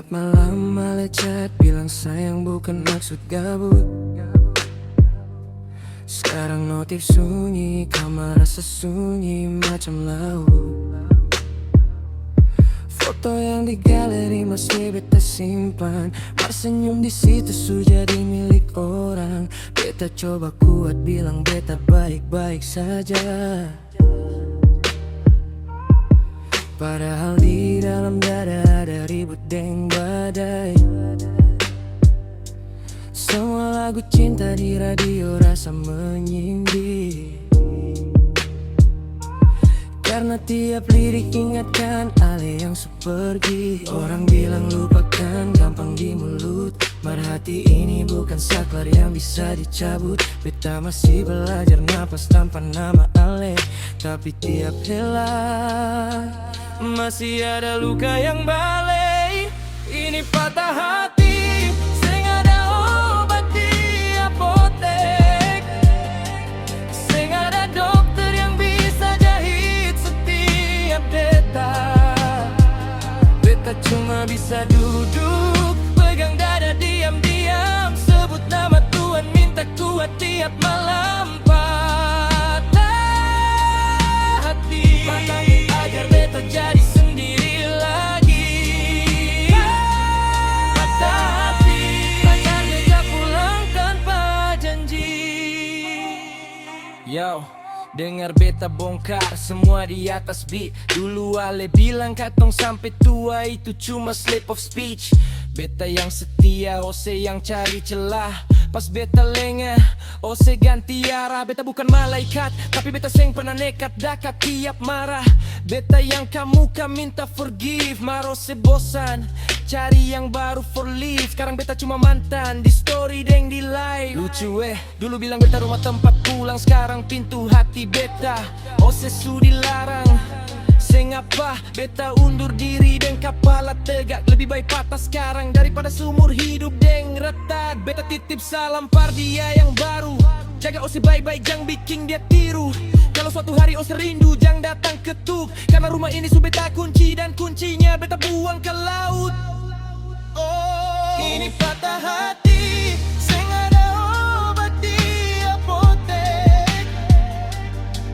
Tiap malam malah chat bilang sayang bukan maksud gabut. Sekarang notif sunyi, kamar rasa sunyi macam laut. Foto yang di galeri masih beta simpan, tersenyum di situ sudah jadi milik orang. Beta coba kuat bilang beta baik-baik saja, padahal di dalam dada ada ribut dan badai. Semua lagu cinta di radio rasa menyindir, karena tiap lirik ingatkan Ale yang sepergi. Orang bilang lupakan gampang di mulut, merhati ini bukan saklar yang bisa dicabut. Beta masih belajar napas tanpa nama Ale, tapi tiap helai masih ada luka yang balai. Ini patah hati, seng ada obat di apotek, seng ada dokter yang bisa jahit setiap detak. Beta cuma bisa duduk, pegang dada diam-diam, sebut nama Tuhan, minta kuat tiap malam. Patah hati, patahin agar beta jadi sendiri lagi. Patah hati, agar beta pulang tanpa janji. Yo, dengar beta bongkar semua di atas beat. Dulu Ale bilang katong sampai tua itu cuma slip of speech. Beta yang setia, Ose yang cari celah. Pas beta lengah, Ose ganti arah. Beta bukan malaikat, tapi beta seng pernah nekat dakat tiap marah. Beta yang kamu minta forgive, Marose bosan cari yang baru for live. Sekarang beta cuma mantan di story deng di live. Lucu dulu bilang beta rumah tempat pulang, sekarang pintu hati beta Ose su dilarang. Sengapa beta undur diri dan kepala tegak, lebih baik patah sekarang daripada seumur hidup deng retat. Beta titip salam par dia yang baru, jaga Ose baik-baik jang bikin dia tiru. Kalau suatu hari Ose rindu jang datang ketuk, karena rumah ini su beta kunci dan kuncinya beta buang ke laut. Oh, ini patah hati, seng ada obat di apotek,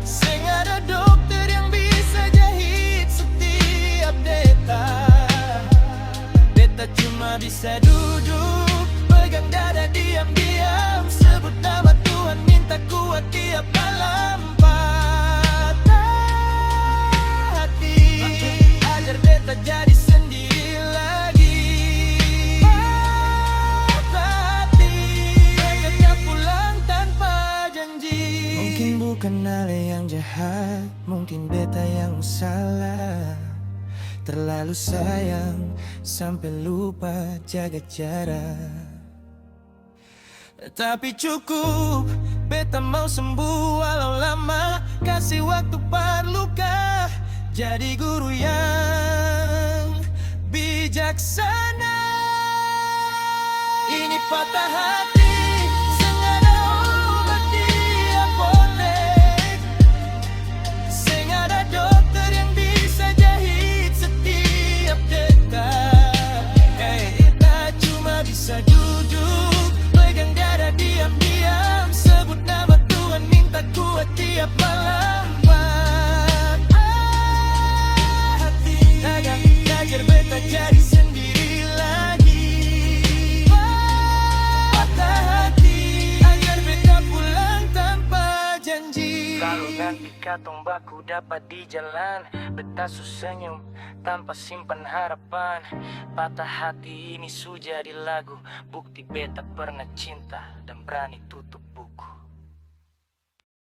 seng ada dokter yang bisa jahit setiap detak. Beta cuma bisa duduk, pegang dada diam-diam, sebut nama Tuhan, minta kuat tiap malam. Patah hati, agar beta jadi sendiri lagi. Patah hati, pengennya pulang tanpa janji. Mungkin bukan Ale yang jahat, mungkin beta yang salah. Terlalu sayang sampai lupa jaga jarak. Tapi cukup, beta mau sembuh walau lama. Kasih waktu par luka, jadi guru yang bijaksana. Ini patah hati, seng ada obat di apotek, seng ada dokter yang bisa jahit setiap detak. Kita cuma bisa duduk, pegang dada diam-diam, sebut nama Tuhan, minta kuat tiap malam. Patah hati, agar beta jadi sendiri lagi. Patah hati, agar beta pulang tanpa janji. Kalau nanti katong baku dapat di jalan, beta senyum tanpa simpan harapan. Patah hati ini su jadi lagu, bukti beta pernah cinta dan berani tutup